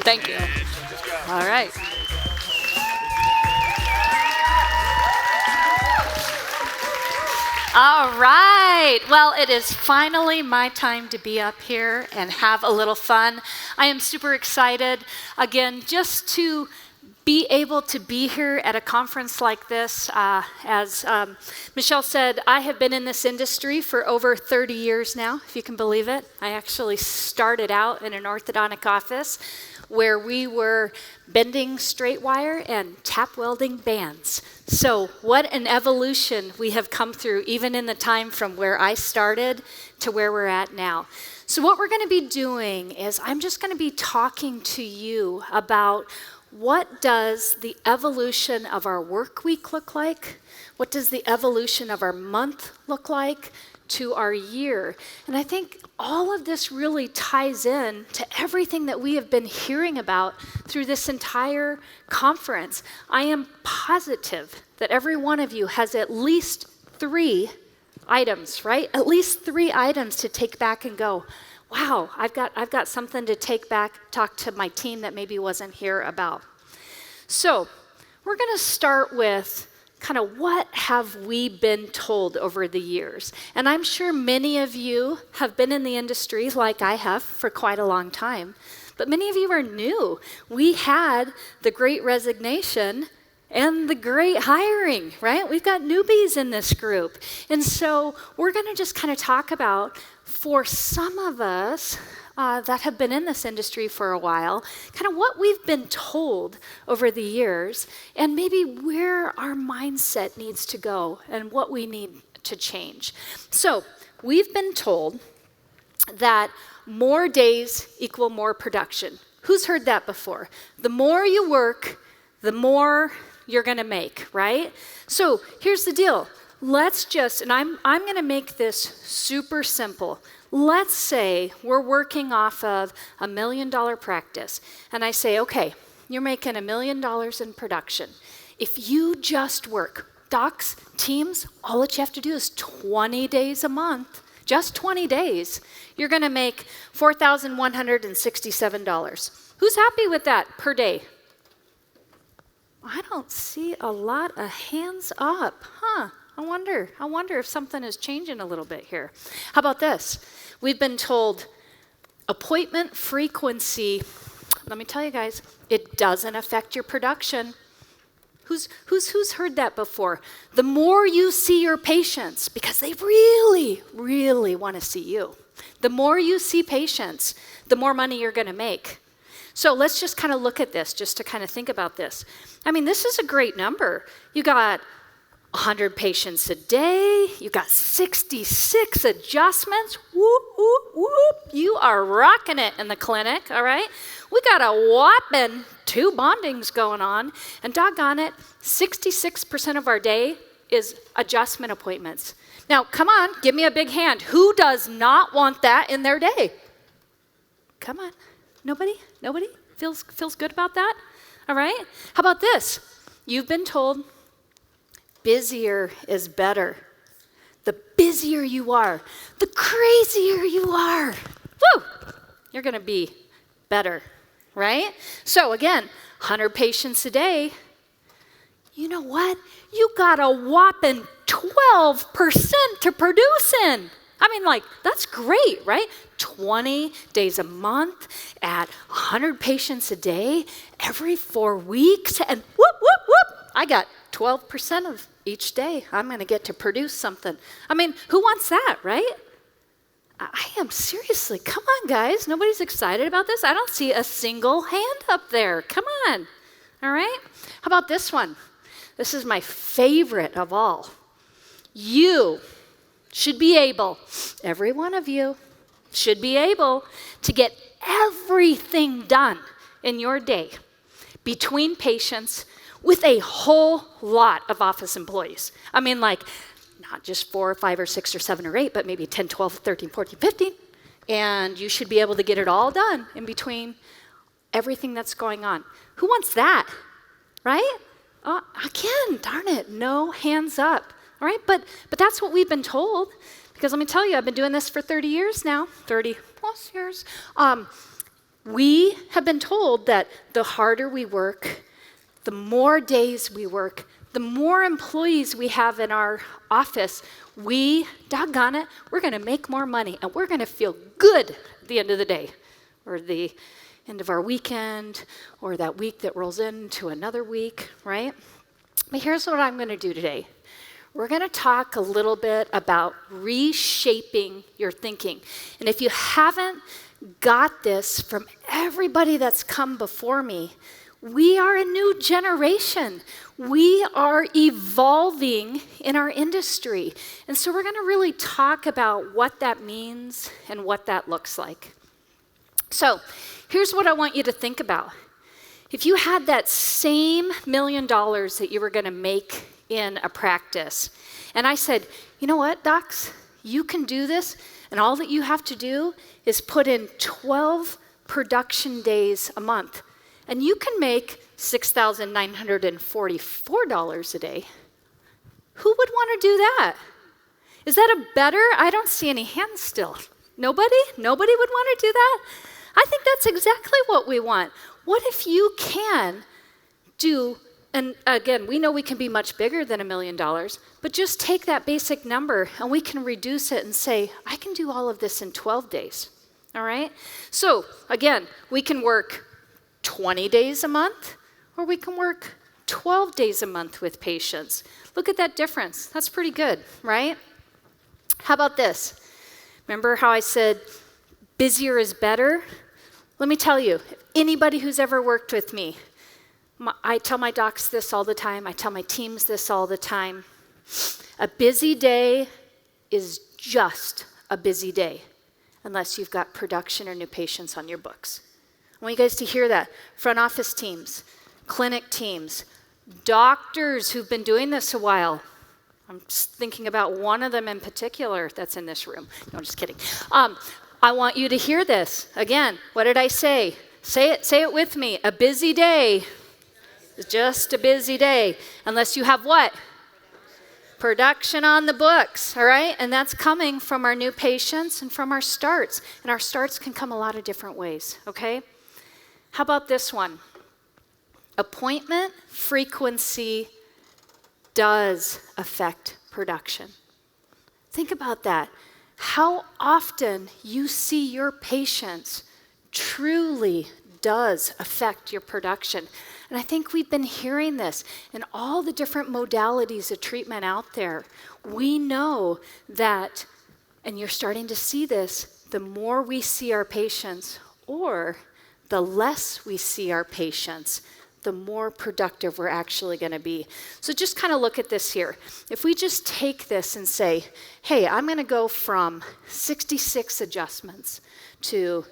Thank you. All right. All right. Well, it is finally my time to be up here and have a little fun. I am super excited, again, just to be able to be here at a conference like this. As Michelle said, I have been in this industry for over 30 years now, if you can believe it. I actually started out in an orthodontic office where we were bending straight wire and tap welding bands. So what an evolution we have come through, even in the time from where I started to where we're at now. So what we're going to be doing is I'm just going to be talking to you about what does the evolution of our work week look like? What does the evolution of our month look like to our year? And I think all of this really ties in to everything that we have been hearing about through this entire conference. I am positive that every one of you has at least 3 items, right? At least 3 items to take back and go, wow, I've got something to take back, talk to my team that maybe wasn't here about. So we're going to start with kind of what have we been told over the years. And I'm sure many of you have been in the industry like I have for quite a long time, but many of you are new. We had the Great Resignation and the great hiring, right? We've got newbies in this group. And so we're going to just kind of talk about, for some of us that have been in this industry for a while, kind of what we've been told over the years and maybe where our mindset needs to go and what we need to change. So we've been told that more days equal more production. Who's heard that before? The more you work, the more you're going to make, right? So here's the deal. Let's just, and I'm going to make this super simple. Let's say we're working off of $1 million practice, and I say, okay, you're making $1 million in production. If you just work, docs, teams, all that you have to do is 20 days a month, just 20 days, you're going to make $4,167. Who's happy with that per day? I don't see a lot of hands up, I wonder if something is changing a little bit here. How about this? We've been told appointment frequency. Let me tell you guys, it doesn't affect your production. Who's heard that before? The more you see your patients, because they really, really want to see you. The more you see patients, the more money you're going to make. So let's just kind of look at this, just to kind of think about this. I mean, this is a great number. You got 100 patients a day. You got 66 adjustments. Whoop, whoop, whoop. You are rocking it in the clinic, all right? We got a whopping 2 bondings going on. And doggone it, 66% of our day is adjustment appointments. Now, come on, give me a big hand. Who does not want that in their day? Come on. Nobody? Nobody feels good about that? All right? How about this? You've been told busier is better. The busier you are, the crazier you are. Woo! You're going to be better, right? So again, 100 patients a day. You know what? You got a whopping 12% to produce in. I mean, like, that's great, right? 20 days a month at 100 patients a day every 4 weeks. And whoop, whoop, whoop, I got 12% of each day. I'm going to get to produce something. I mean, who wants that, right? I am seriously. Come on, guys. Nobody's excited about this? I don't see a single hand up there. Come on. All right? How about this one? This is my favorite of all. You should be able, every one of you should be able to get everything done in your day between patients with a whole lot of office employees. I mean, like, not just 4 or 5 or 6 or 7 or 8, but maybe 10, 12, 13, 14, 15. And you should be able to get it all done in between everything that's going on. Who wants that, right? Again, darn it, no hands up. all right? But that's what we've been told, because let me tell you, I've been doing this for 30 years now, 30 plus years. We have been told that the harder we work, the more days we work, the more employees we have in our office, doggone it, we're going to make more money, and we're going to feel good at the end of the day, or the end of our weekend, or that week that rolls into another week, right? But here's what I'm going to do today. We're going to talk a little bit about reshaping your thinking. And if you haven't got this from everybody that's come before me, we are a new generation. We are evolving in our industry. And so we're going to really talk about what that means and what that looks like. So here's what I want you to think about. If you had that same $1 million that you were going to make in a practice, and I said, you know what, docs, you can do this, and all that you have to do is put in 12 production days a month, and you can make $6,944 a day. Who would want to do that? Is that a better? I don't see any hands still. Nobody? Nobody would want to do that? I think that's exactly what we want. What if you can do, and again, we know we can be much bigger than $1 million, but just take that basic number and we can reduce it and say, I can do all of this in 12 days, all right? So again, we can work 20 days a month, or we can work 12 days a month with patients. Look at that difference. That's pretty good, right? How about this? Remember how I said busier is better? Let me tell you, anybody who's ever worked with me, I tell my docs this all the time. I tell my teams this all the time. A busy day is just a busy day unless you've got production or new patients on your books. I want you guys to hear that. Front office teams, clinic teams, doctors who've been doing this a while. I'm thinking about one of them in particular that's in this room. No, I'm just kidding. I want you to hear this. Again, what did I say? Say it with me. A busy day is just a busy day. Unless you have what? Production on the books, all right? And that's coming from our new patients and from our starts. And our starts can come a lot of different ways, okay? How about this one? Appointment frequency does affect production. Think about that. How often you see your patients truly does affect your production. And I think we've been hearing this in all the different modalities of treatment out there. We know that, and you're starting to see this, the more we see our patients, or the less we see our patients, the more productive we're actually going to be. So just kind of look at this here. If we just take this and say, hey, I'm going to go from 66 adjustments to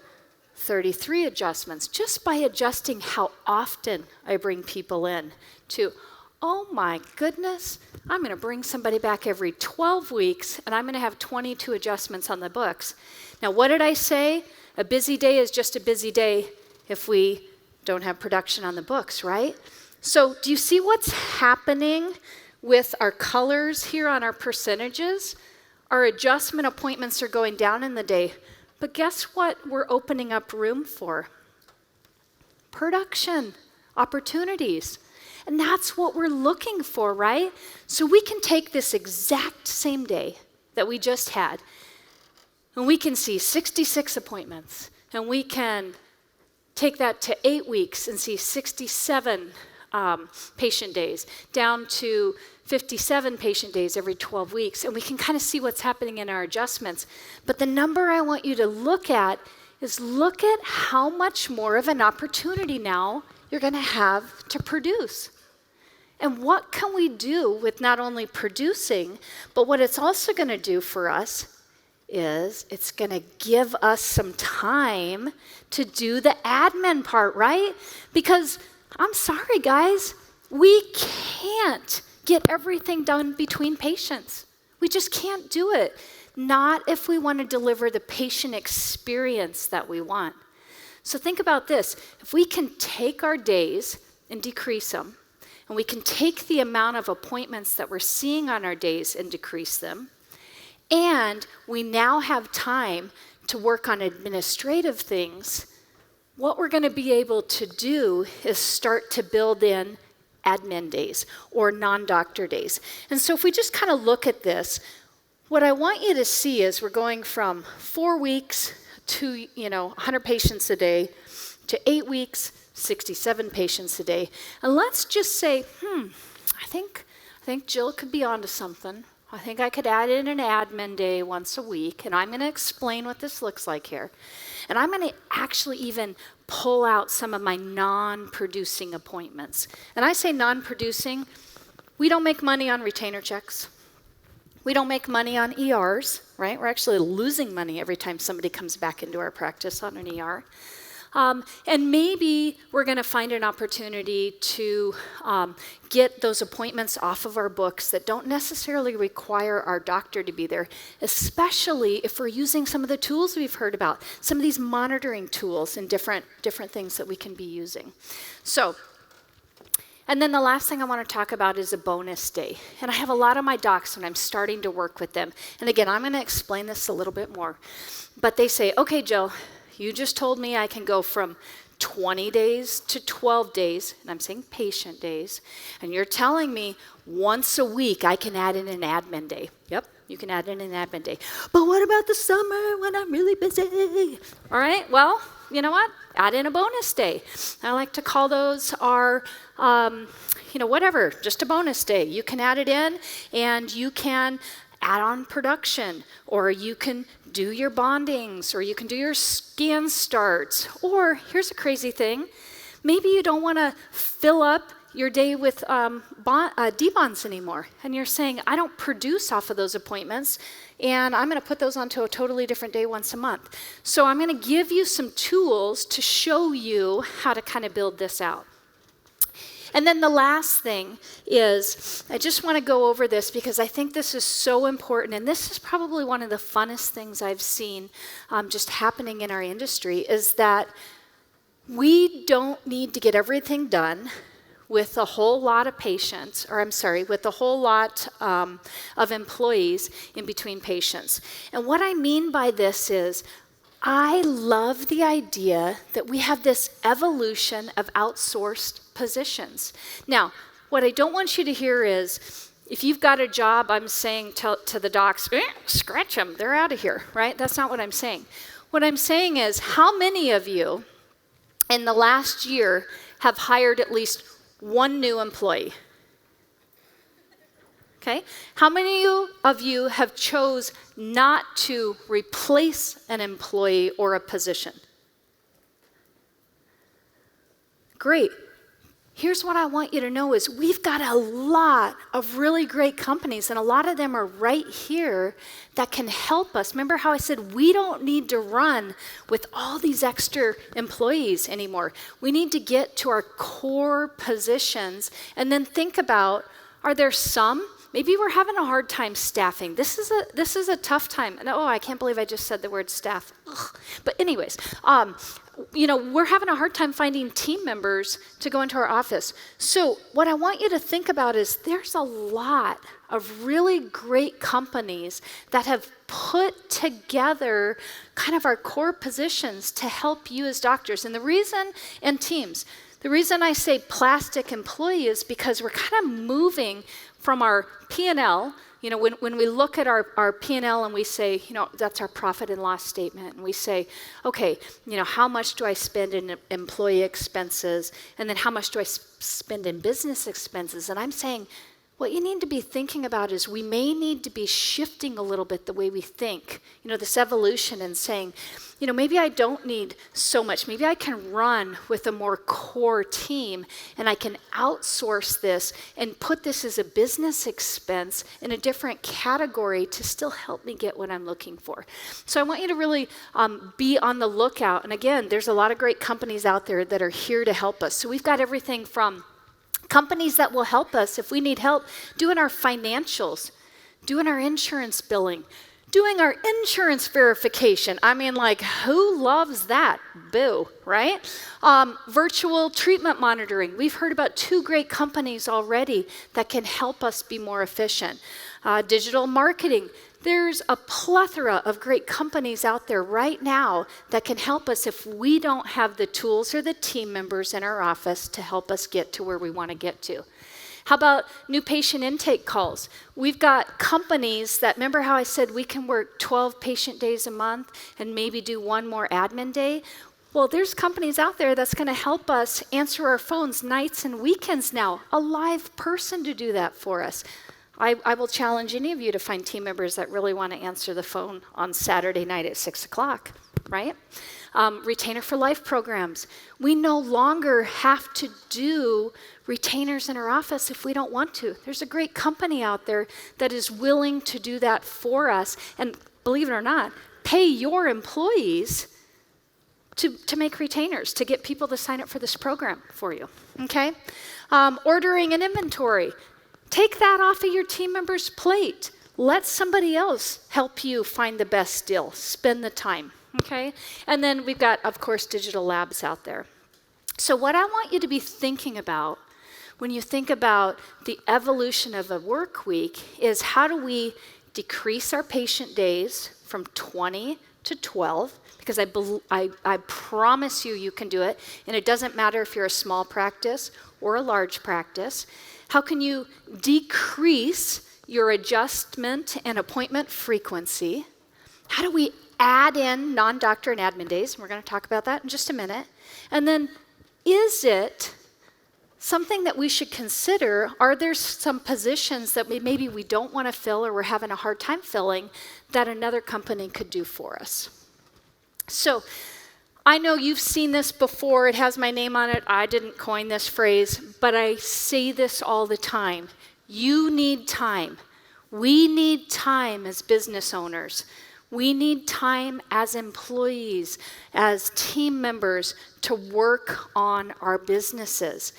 33 adjustments, just by adjusting how often I bring people in, to, oh my goodness, I'm going to bring somebody back every 12 weeks, and I'm going to have 22 adjustments on the books. Now, what did I say? A busy day is just a busy day if we don't have production on the books, right? So do you see what's happening with our colors here on our percentages? Our adjustment appointments are going down in the day. But guess what we're opening up room for? Production opportunities. And that's what we're looking for, right? So we can take this exact same day that we just had, and we can see 66 appointments, and we can take that to 8 weeks and see 67 patient days, down to 57 patient days every 12 weeks, and we can kind of see what's happening in our adjustments. But the number I want you to look at is look at how much more of an opportunity now you're going to have to produce. And what can we do with not only producing, but what it's also going to do for us is it's going to give us some time to do the admin part, right? Because I'm sorry, guys, we can't get everything done between patients. We just can't do it. Not if we want to deliver the patient experience that we want. So think about this. If we can take our days and decrease them, and we can take the amount of appointments that we're seeing on our days and decrease them. And we now have time to work on administrative things. What we're going to be able to do is start to build in admin days or non-doctor days. And so if we just kind of look at this, what I want you to see is we're going from 4 weeks to 100 patients a day to 8 weeks, 67 patients a day. And let's just say, I think Jill could be onto something. I think I could add in an admin day once a week, and I'm going to explain what this looks like here. And I'm going to actually even pull out some of my non-producing appointments. And I say non-producing, we don't make money on retainer checks. We don't make money on ERs, right? We're actually losing money every time somebody comes back into our practice on an ER. And maybe we're going to find an opportunity to get those appointments off of our books that don't necessarily require our doctor to be there, especially if we're using some of the tools we've heard about, some of these monitoring tools and different things that we can be using. So, and then the last thing I want to talk about is a bonus day. And I have a lot of my docs and I'm starting to work with them. And again, I'm going to explain this a little bit more. But they say, okay, Jill, you just told me I can go from 20 days to 12 days, and I'm saying patient days, and you're telling me once a week I can add in an admin day. Yep, you can add in an admin day. But what about the summer when I'm really busy? All right, well, you know what? Add in a bonus day. I like to call those our, whatever, just a bonus day. You can add it in, and you can add on production, or you can do your bondings, or you can do your scan starts. Or here's a crazy thing. Maybe you don't want to fill up your day with debonds anymore. And you're saying, I don't produce off of those appointments, and I'm going to put those onto a totally different day once a month. So I'm going to give you some tools to show you how to kind of build this out. And then the last thing is, I just want to go over this because I think this is so important, and this is probably one of the funnest things I've seen just happening in our industry, is that we don't need to get everything done with a whole lot of patients, with a whole lot of employees in between patients. And what I mean by this is, I love the idea that we have this evolution of outsourced positions. Now, what I don't want you to hear is, if you've got a job, I'm saying to the docs, scratch them, they're out of here, right? That's not what I'm saying. What I'm saying is, how many of you in the last year have hired at least one new employee? Okay, how many of you have chose not to replace an employee or a position? Great. Here's what I want you to know is we've got a lot of really great companies, and a lot of them are right here that can help us. Remember how I said we don't need to run with all these extra employees anymore. We need to get to our core positions and then think about, are there some? Maybe we're having a hard time staffing. This is a tough time. And I can't believe I just said the word staff. Ugh. But anyways, we're having a hard time finding team members to go into our office. So what I want you to think about is there's a lot of really great companies that have put together kind of our core positions to help you as doctors. And the reason I say plastic employee is because we're kind of moving from our P&L, when we look at our P&L and we say, that's our profit and loss statement, and we say, okay, how much do I spend in employee expenses, and then how much do I spend in business expenses? And I'm saying, what you need to be thinking about is we may need to be shifting a little bit the way we think, this evolution, and saying, maybe I don't need so much. Maybe I can run with a more core team, and I can outsource this and put this as a business expense in a different category to still help me get what I'm looking for. So I want you to really be on the lookout. And again, there's a lot of great companies out there that are here to help us. So we've got everything from companies that will help us if we need help doing our financials, doing our insurance billing, Doing our insurance verification. I mean, like, who loves that? Boo, right? Virtual treatment monitoring. We've heard about 2 great companies already that can help us be more efficient. Digital marketing. There's a plethora of great companies out there right now that can help us if we don't have the tools or the team members in our office to help us get to where we want to get to. How about new patient intake calls? We've got companies that, remember how I said we can work 12 patient days a month and maybe do 1 more admin day? Well, there's companies out there that's going to help us answer our phones nights and weekends now. A live person to do that for us. I will challenge any of you to find team members that really want to answer the phone on Saturday night at 6 o'clock, right? Retainer for life programs. We no longer have to do retainers in our office if we don't want to. There's a great company out there that is willing to do that for us. And believe it or not, pay your employees to make retainers, to get people to sign up for this program for you, okay? Ordering and inventory. Take that off of your team member's plate. Let somebody else help you find the best deal. Spend the time, okay? And then we've got, of course, digital labs out there. So what I want you to be thinking about when you think about the evolution of a work week is how do we decrease our patient days from 20 to 12, because I promise you can do it, and it doesn't matter if you're a small practice or a large practice. How can you decrease your adjustment and appointment frequency? How do we add in non-doctor and admin days? And we're going to talk about that in just a minute. And then, is it something that we should consider? Are there some positions that maybe we don't want to fill or we're having a hard time filling that another company could do for us? So, I know you've seen this before. It has my name on it. I didn't coin this phrase, but I say this all the time. You need time. We need time as business owners. We need time as employees, as team members to work on our businesses.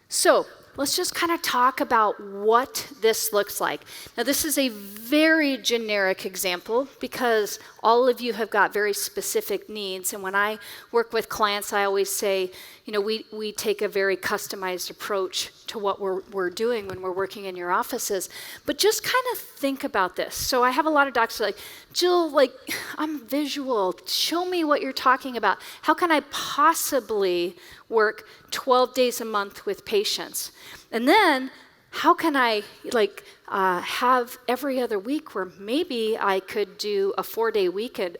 So let's just kind of talk about what this looks like. Now, this is a very generic example because all of you have got very specific needs. And when I work with clients, I always say, you know, we take a very customized approach to what we're doing when we're working in your offices. But just kind of think about this. So I have a lot of doctors like, Jill, like, I'm visual. Show me what you're talking about. How can I possibly work 12 days a month with patients? And then how can I have every other week where maybe I could do a 4-day weekend?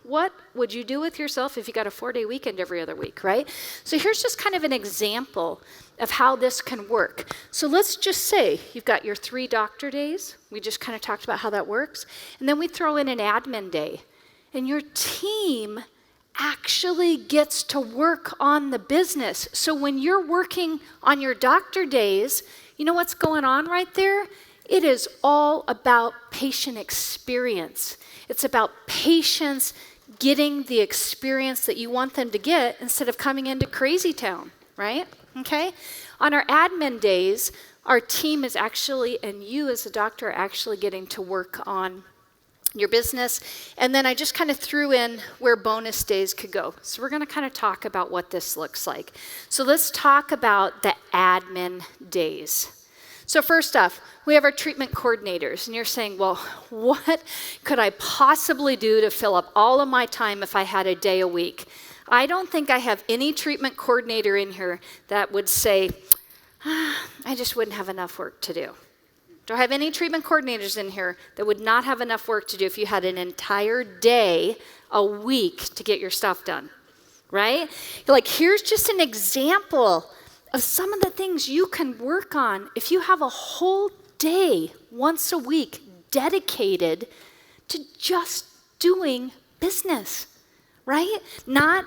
What would you do with yourself if you got a 4-day weekend every other week, right? So here's just kind of an example of how this can work. So let's just say you've got your 3 doctor days. We just kind of talked about how that works. And then we throw in an admin day. And your team actually gets to work on the business. So when you're working on your doctor days, you know what's going on right there? It is all about patient experience. It's about patients getting the experience that you want them to get instead of coming into crazy town, right? Okay? On our admin days, our team is actually, and you as a doctor are actually getting to work on your business. And then I just kind of threw in where bonus days could go. So we're going to kind of talk about what this looks like. So let's talk about the admin days. So first off, we have our treatment coordinators. And you're saying, well, what could I possibly do to fill up all of my time if I had a day a week? I don't think I have any treatment coordinator in here that would say, I just wouldn't have enough work to do. Do I have any treatment coordinators in here that would not have enough work to do if you had an entire day a week to get your stuff done, right? Like, here's just an example of some of the things you can work on if you have a whole day once a week dedicated to just doing business, right? Not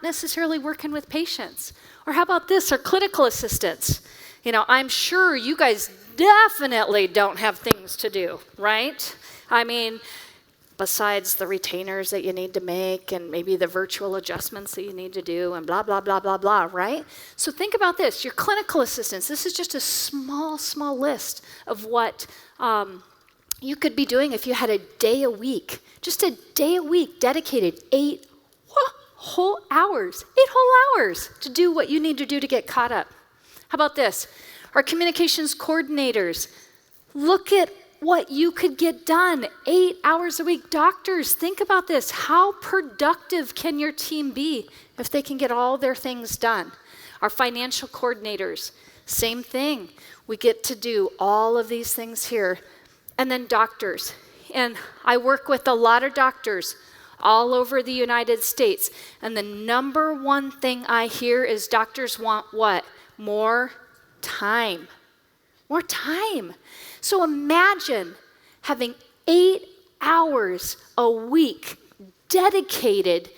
necessarily working with patients. Or how about this, our clinical assistants? You know, I'm sure you guys definitely don't have things to do, right? I mean, besides the retainers that you need to make and maybe the virtual adjustments that you need to do and blah, blah, blah, blah, blah, right? So think about this, your clinical assistants. This is just a small list of what you could be doing if you had a day a week, just a day a week dedicated 8 whole hours to do what you need to do to get caught up. How about this? Our communications coordinators, look at what you could get done 8 hours a week. Doctors, think about this. How productive can your team be if they can get all their things done? Our financial coordinators, same thing. We get to do all of these things here. And then doctors. And I work with a lot of doctors all over the United States. And the number one thing I hear is doctors want what? More time. More time. So imagine having 8 hours a week dedicated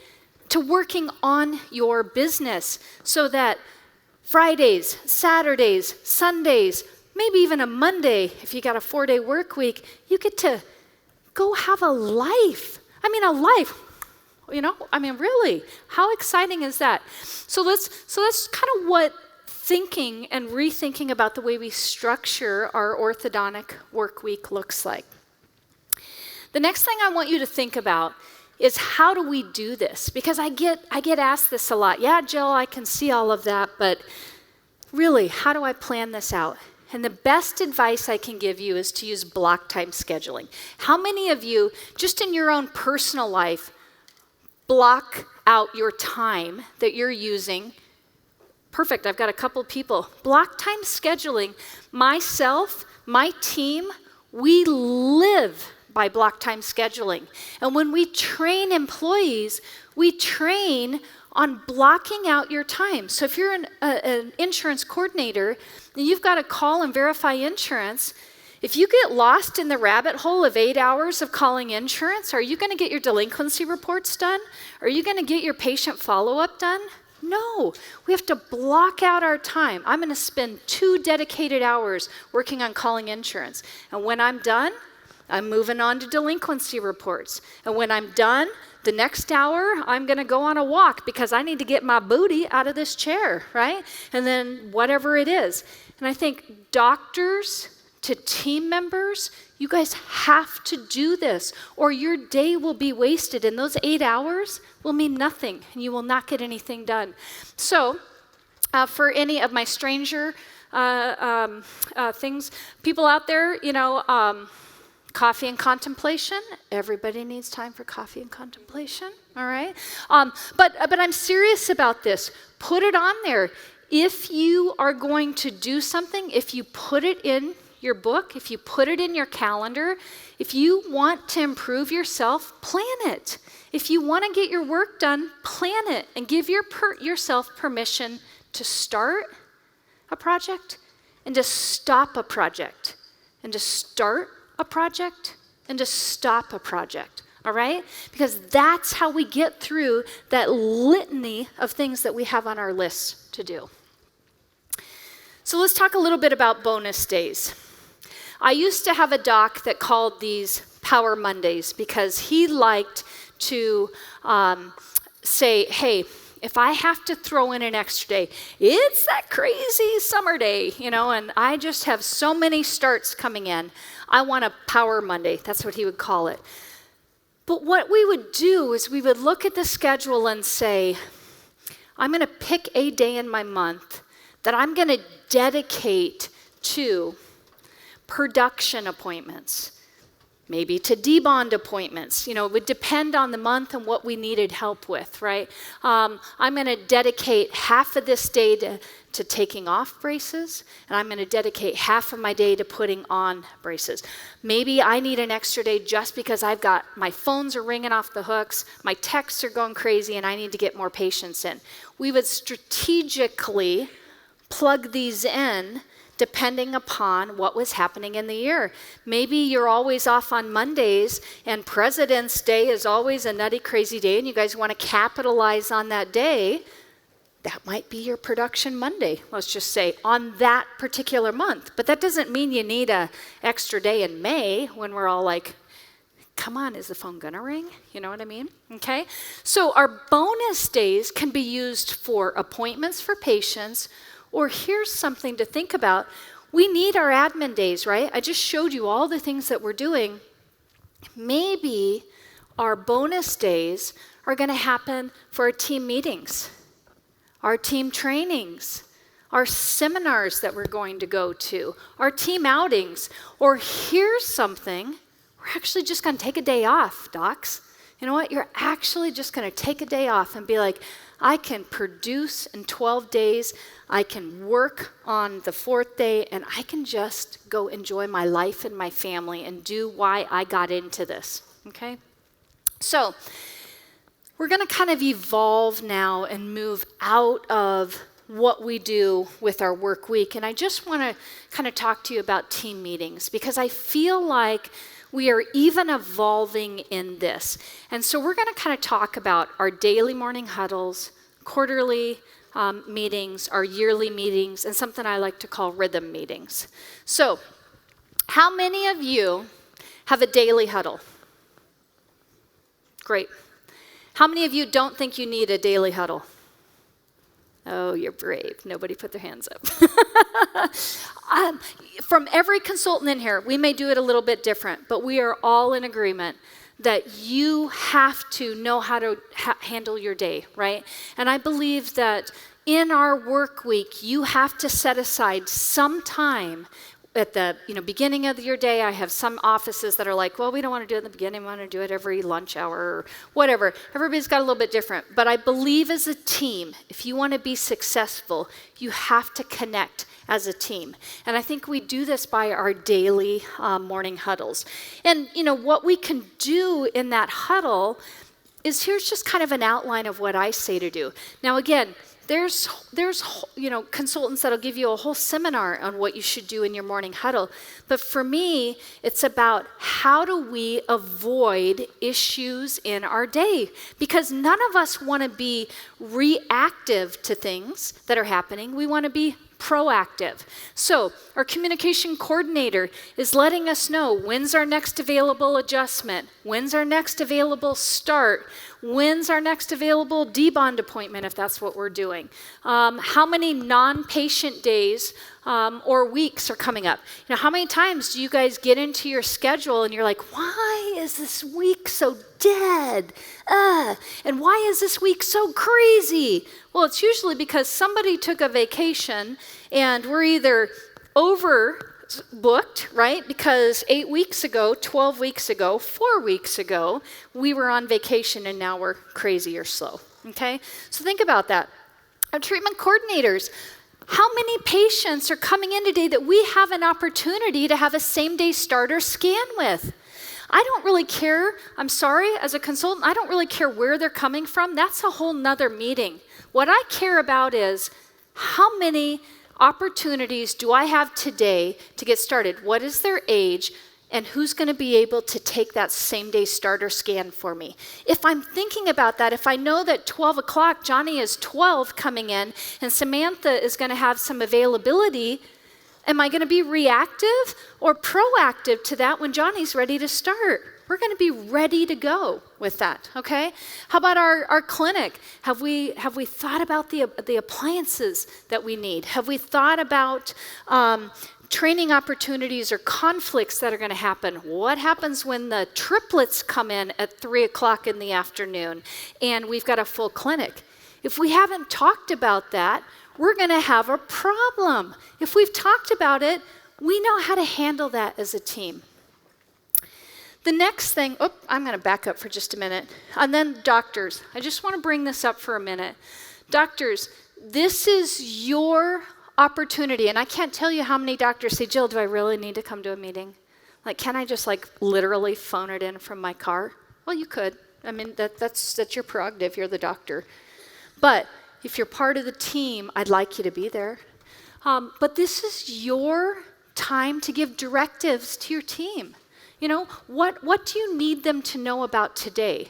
to working on your business so that Fridays, Saturdays, Sundays, maybe even a Monday, if you got a 4-day work week, you get to go have a life. A life. Really, how exciting is that? So that's kind of what thinking and rethinking about the way we structure our orthodontic work week looks like. The next thing I want you to think about is how do we do this? Because I get asked this a lot. Yeah, Jill, I can see all of that, but really, how do I plan this out? And the best advice I can give you is to use block time scheduling. How many of you, just in your own personal life, block out your time that you're using? Perfect, I've got a couple people. Block time scheduling, myself, my team, we live by block time scheduling. And when we train employees, we train on blocking out your time. So if you're an insurance coordinator and you've got to call and verify insurance, if you get lost in the rabbit hole of 8 hours of calling insurance, are you going to get your delinquency reports done? Are you going to get your patient follow-up done? No, we have to block out our time. I'm going to spend 2 dedicated hours working on calling insurance. And when I'm done, I'm moving on to delinquency reports. And when I'm done, the next hour, I'm going to go on a walk because I need to get my booty out of this chair, right? And then whatever it is. And I think doctors to team members, you guys have to do this or your day will be wasted and those 8 hours will mean nothing and you will not get anything done. So for any of my stranger things, people out there, coffee and contemplation. Everybody needs time for coffee and contemplation, all right? But I'm serious about this. Put it on there. If you are going to do something, if you put it in your book, if you put it in your calendar, if you want to improve yourself, plan it. If you want to get your work done, plan it and give yourself permission to start a project and to stop a project and to start a project and to stop a project, all right? Because that's how we get through that litany of things that we have on our list to do. So let's talk a little bit about bonus days. I used to have a doc that called these Power Mondays because he liked to say, hey, if I have to throw in an extra day, it's that crazy summer day, and I just have so many starts coming in. I want a Power Monday. That's what he would call it. But what we would do is we would look at the schedule and say, I'm going to pick a day in my month that I'm going to dedicate to production appointments, maybe to debond appointments. It would depend on the month and what we needed help with, right? I'm going to dedicate half of this day to taking off braces, and I'm going to dedicate half of my day to putting on braces. Maybe I need an extra day just because my phones are ringing off the hooks, my texts are going crazy, and I need to get more patients in. We would strategically plug these in depending upon what was happening in the year. Maybe you're always off on Mondays and President's Day is always a nutty, crazy day and you guys want to capitalize on that day. That might be your production Monday, let's just say, on that particular month. But that doesn't mean you need an extra day in May when we're all like, come on, is the phone gonna ring? You know what I mean? Okay? So our bonus days can be used for appointments for patients. Or here's something to think about. we need our admin days, right? I just showed you all the things that we're doing. Maybe our bonus days are going to happen for our team meetings, our team trainings, our seminars that we're going to go to, our team outings, or here's something, we're actually just going to take a day off, docs. You know what? You're actually just going to take a day off and be like, I can produce in 12 days, I can work on the 4th day, and I can just go enjoy my life and my family and do why I got into this, okay? So we're going to kind of evolve now and move out of what we do with our work week. And I just want to kind of talk to you about team meetings because I feel like we are even evolving in this. And so we're going to kind of talk about our daily morning huddles, quarterly meetings, our yearly meetings, and something I like to call rhythm meetings. So how many of you have a daily huddle? Great. How many of you don't think you need a daily huddle? Oh, you're brave. Nobody put their hands up. From every consultant in here, we may do it a little bit different, but we are all in agreement that you have to know how to handle your day, right? And I believe that in our work week, you have to set aside some time at the beginning of your day. I have some offices that are like, well, we don't want to do it in the beginning. We want to do it every lunch hour or whatever. Everybody's got a little bit different. But I believe as a team, if you want to be successful, you have to connect as a team. And I think we do this by our daily morning huddles. And, what we can do in that huddle is here's just kind of an outline of what I say to do. Now, again, there's consultants that'll give you a whole seminar on what you should do in your morning huddle. But for me, it's about how do we avoid issues in our day? Because none of us want to be reactive to things that are happening. We want to be proactive. So our communication coordinator is letting us know when's our next available adjustment, when's our next available start, when's our next available debond appointment if that's what we're doing, how many non-patient days or weeks are coming up. How many times do you guys get into your schedule and you're like, why is this week so dead? And why is this week so crazy? Well, it's usually because somebody took a vacation and we're either overbooked, right? Because 8 weeks ago, 12 weeks ago, 4 weeks ago, we were on vacation and now we're crazy or slow, okay? So think about that. Our treatment coordinators, how many patients are coming in today that we have an opportunity to have a same-day starter scan with? I don't really care. I'm sorry, as a consultant, I don't really care where they're coming from. That's a whole nother meeting. What I care about is how many opportunities do I have today to get started? What is their age? And who's going to be able to take that same-day starter scan for me? If I'm thinking about that, if I know that 12 o'clock, Johnny is 12 coming in, and Samantha is going to have some availability, am I going to be reactive or proactive to that when Johnny's ready to start? We're going to be ready to go with that, okay? How about our clinic? Have we thought about the appliances that we need? Have we thought about training opportunities or conflicts that are going to happen? What happens when the triplets come in at 3 o'clock in the afternoon and we've got a full clinic? If we haven't talked about that, we're going to have a problem. If we've talked about it, we know how to handle that as a team. The next thing, I'm going to back up for just a minute. And then doctors. I just want to bring this up for a minute. Doctors, this is your opportunity. And I can't tell you how many doctors say, Jill, do I really need to come to a meeting? Like, can I just literally phone it in from my car? Well, you could. I mean, that's your prerogative. You're the doctor. But if you're part of the team, I'd like you to be there. But this is your time to give directives to your team. What do you need them to know about today?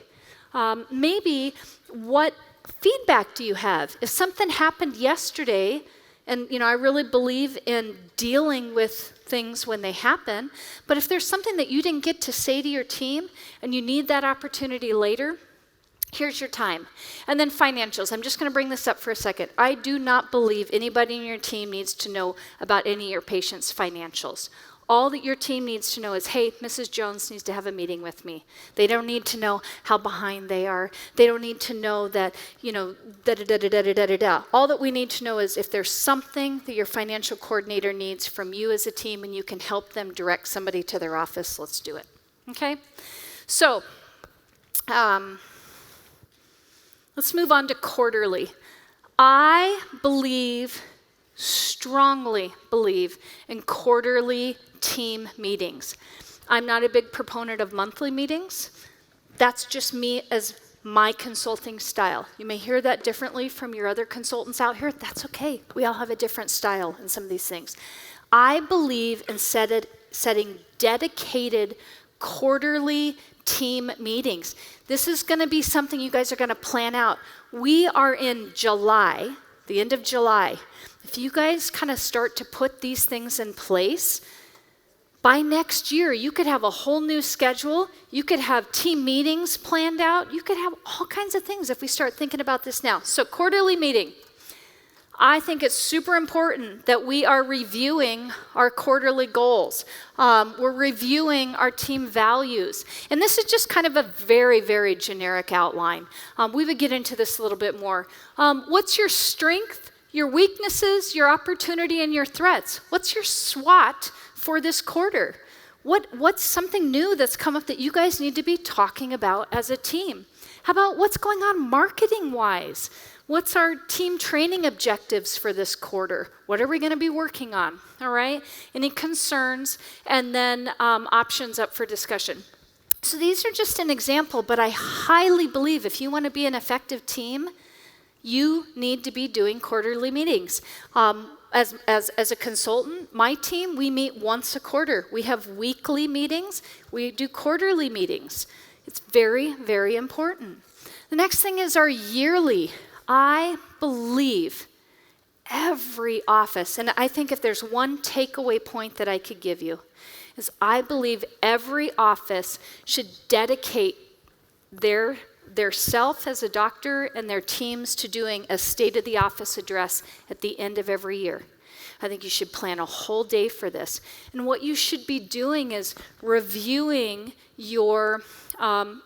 Maybe what feedback do you have? If something happened yesterday, and I really believe in dealing with things when they happen, but if there's something that you didn't get to say to your team and you need that opportunity later, Here's your time. And then financials. I'm just going to bring this up for a second. I do not believe anybody in your team needs to know about any of your patients' financials. All that your team needs to know is, hey, Mrs. Jones needs to have a meeting with me. They don't need to know how behind they are. They don't need to know that, da-da-da-da-da-da-da-da. All that we need to know is if there's something that your financial coordinator needs from you as a team and you can help them direct somebody to their office, let's do it. Okay? So, let's move on to quarterly. I strongly believe in quarterly team meetings. I'm not a big proponent of monthly meetings. That's just me as my consulting style. You may hear that differently from your other consultants out here. That's okay. We all have a different style in some of these things. I believe in setting dedicated quarterly team meetings. This is going to be something you guys are going to plan out. We are in July, the end of July. If you guys kind of start to put these things in place, by next year, you could have a whole new schedule. You could have team meetings planned out. You could have all kinds of things if we start thinking about this now. So quarterly meeting. I think it's super important that we are reviewing our quarterly goals. We're reviewing our team values. And this is just kind of a very, very generic outline. We would get into this a little bit more. What's your strength, your weaknesses, your opportunity, and your threats? What's your SWOT for this quarter? What's something new that's come up that you guys need to be talking about as a team? How about what's going on marketing-wise? What's our team training objectives for this quarter? What are we going to be working on? All right? Any concerns? And then options up for discussion. So these are just an example, but I highly believe if you want to be an effective team, you need to be doing quarterly meetings. As a consultant, my team, we meet once a quarter. We have weekly meetings. We do quarterly meetings. It's very, very important. The next thing is our yearly. I believe every office, and I think if there's one takeaway point that I could give you, is I believe every office should dedicate their self as a doctor and their teams to doing a state of the office address at the end of every year. I think you should plan a whole day for this. And what you should be doing is reviewing your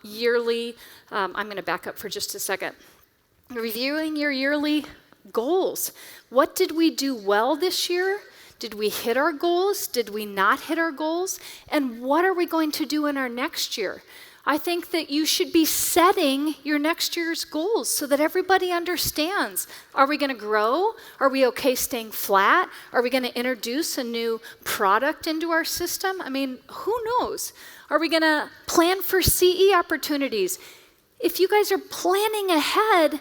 yearly, I'm going to back up for just a second. Reviewing your yearly goals. What did we do well this year? Did we hit our goals? Did we not hit our goals? And what are we going to do in our next year? I think that you should be setting your next year's goals so that everybody understands. Are we going to grow? Are we okay staying flat? Are we going to introduce a new product into our system? I mean, who knows? Are we going to plan for CE opportunities? If you guys are planning ahead,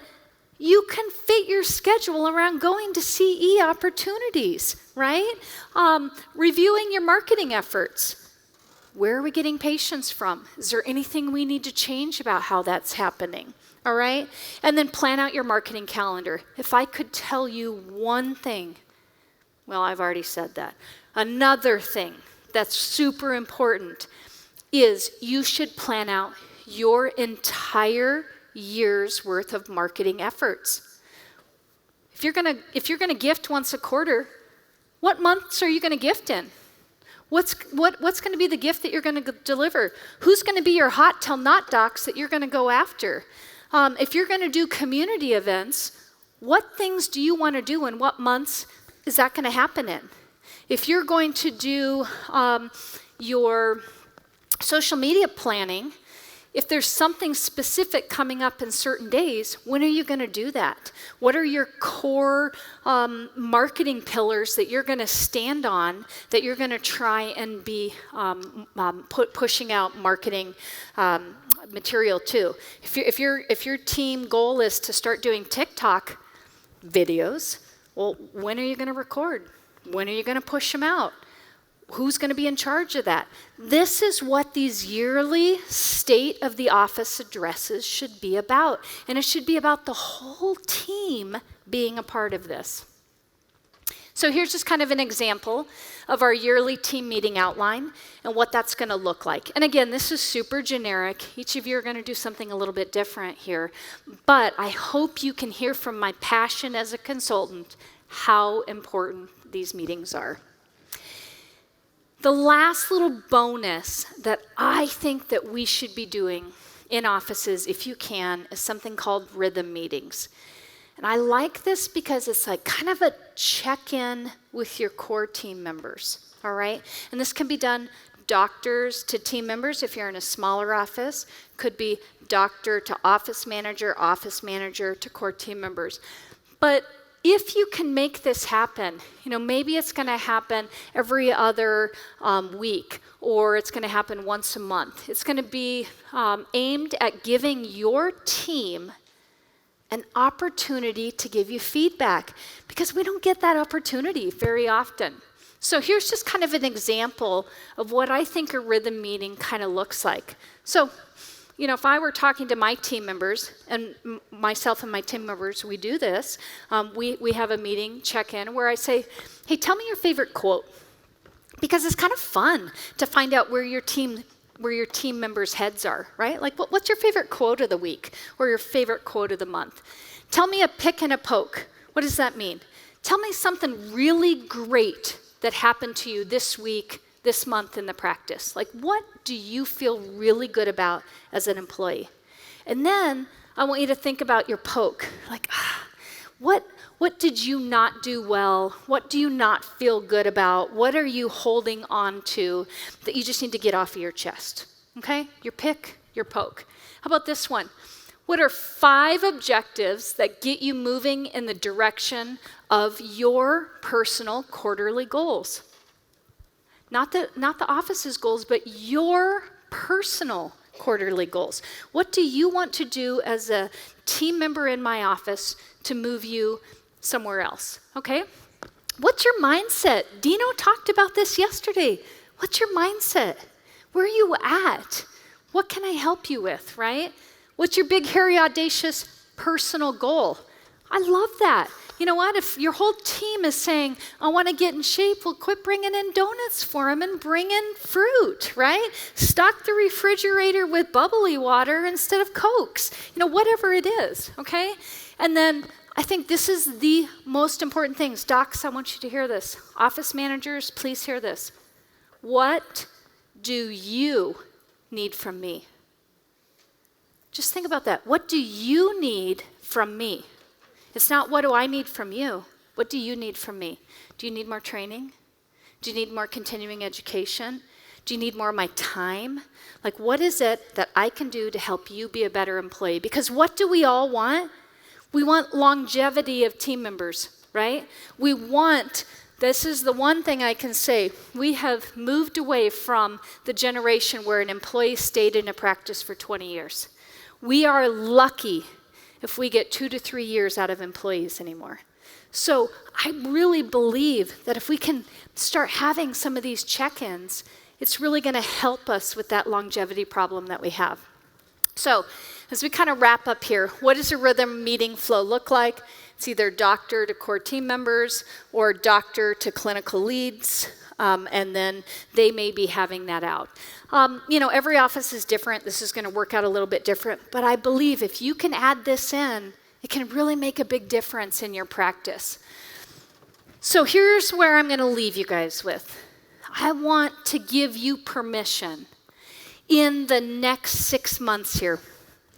you can fit your schedule around going to CE opportunities, right? Reviewing your marketing efforts. Where are we getting patients from? Is there anything we need to change about how that's happening? All right? And then plan out your marketing calendar. If I could tell you one thing, well, I've already said that. Another thing that's super important is you should plan out your entire year's worth of marketing efforts. If you're gonna gift once a quarter, what months are you gonna gift in? What's going to be the gift that you're going to deliver? Who's going to be your hot till not docs that you're going to go after? If you're going to do community events, what things do you want to do and what months is that going to happen in? If you're going to do your social media planning, if there's something specific coming up in certain days, when are you going to do that? What are your core marketing pillars that you're going to stand on, that you're going to try and be pushing out marketing material to? If your team goal is to start doing TikTok videos, well, when are you going to record? When are you going to push them out? Who's going to be in charge of that? This is what these yearly state of the office addresses should be about. And it should be about the whole team being a part of this. So here's just kind of an example of our yearly team meeting outline and what that's going to look like. And again, this is super generic. Each of you are going to do something a little bit different here. But I hope you can hear from my passion as a consultant how important these meetings are. The last little bonus that I think that we should be doing in offices, if you can, is something called rhythm meetings. And I like this because it's like kind of a check-in with your core team members, all right? And this can be done doctors to team members if you're in a smaller office. Could be doctor to office manager to core team members. But if you can make this happen, maybe it's going to happen every other week, or it's going to happen once a month. It's going to be aimed at giving your team an opportunity to give you feedback, because we don't get that opportunity very often. So here's just kind of an example of what I think a rhythm meeting kind of looks like. So, if I were talking to my team members, and myself and my team members, we do this, we have a meeting check-in where I say, hey, tell me your favorite quote, because it's kind of fun to find out where your team members' heads are, right? Like, what's your favorite quote of the week or your favorite quote of the month? Tell me a pick and a poke. What does that mean? Tell me something really great that happened to you this week, this month in the practice. Like, what do you feel really good about as an employee? And then I want you to think about your poke. Like, what did you not do well? What do you not feel good about? What are you holding on to that you just need to get off of your chest? Okay? Your pick, your poke. How about this one? What are 5 objectives that get you moving in the direction of your personal quarterly goals? Not the office's goals, but your personal quarterly goals. What do you want to do as a team member in my office to move you somewhere else? Okay? What's your mindset? Dino talked about this yesterday. What's your mindset? Where are you at? What can I help you with, right? What's your big, hairy, audacious personal goal? I love that. You know what? If your whole team is saying, I want to get in shape, well, quit bringing in donuts for them and bring in fruit, right? Stock the refrigerator with bubbly water instead of Cokes. Whatever it is, okay? And then I think this is the most important things. Docs, I want you to hear this. Office managers, please hear this. What do you need from me? Just think about that. What do you need from me? It's not what do I need from you. What do you need from me? Do you need more training? Do you need more continuing education? Do you need more of my time? Like, what is it that I can do to help you be a better employee? Because what do we all want? We want longevity of team members, right? This is the one thing I can say, we have moved away from the generation where an employee stayed in a practice for 20 years. We are lucky if we get 2 to 3 years out of employees anymore. So I really believe that if we can start having some of these check-ins, it's really going to help us with that longevity problem that we have. So as we kind of wrap up here, what does a rhythm meeting flow look like? It's either doctor to core team members or doctor to clinical leads, and then they may be having that out. Every office is different. This is going to work out a little bit different, but I believe if you can add this in, it can really make a big difference in your practice. So here's where I'm going to leave you guys with. I want to give you permission in the next 6 months here,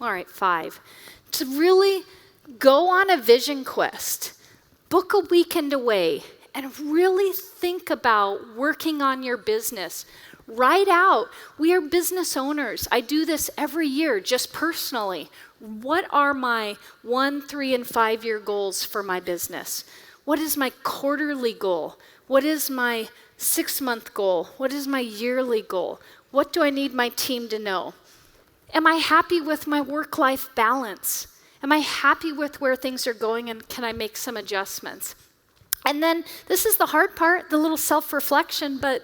all right, 5, to really go on a vision quest, book a weekend away, and really think about working on your business. Write out, we are business owners. I do this every year, just personally. What are my 1, 3, and 5 year goals for my business? What is my quarterly goal? What is my 6-month goal? What is my yearly goal? What do I need my team to know? Am I happy with my work-life balance? Am I happy with where things are going, and can I make some adjustments? And then this is the hard part, the little self-reflection, but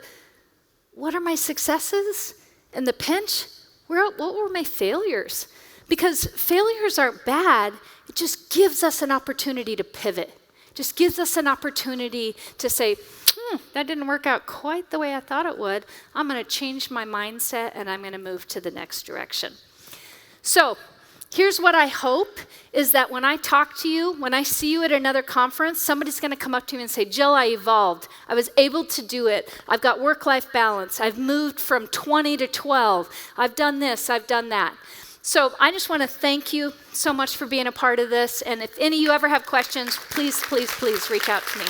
what are my successes? In the pinch, what were my failures? Because failures aren't bad, it just gives us an opportunity to pivot. just gives us an opportunity to say, that didn't work out quite the way I thought it would. I'm going to change my mindset and I'm going to move to the next direction. So here's what I hope is that when I talk to you, when I see you at another conference, somebody's going to come up to me and say, Jill, I evolved. I was able to do it. I've got work-life balance. I've moved from 20 to 12. I've done this. I've done that. So I just want to thank you so much for being a part of this. And if any of you ever have questions, please, please, please reach out to me.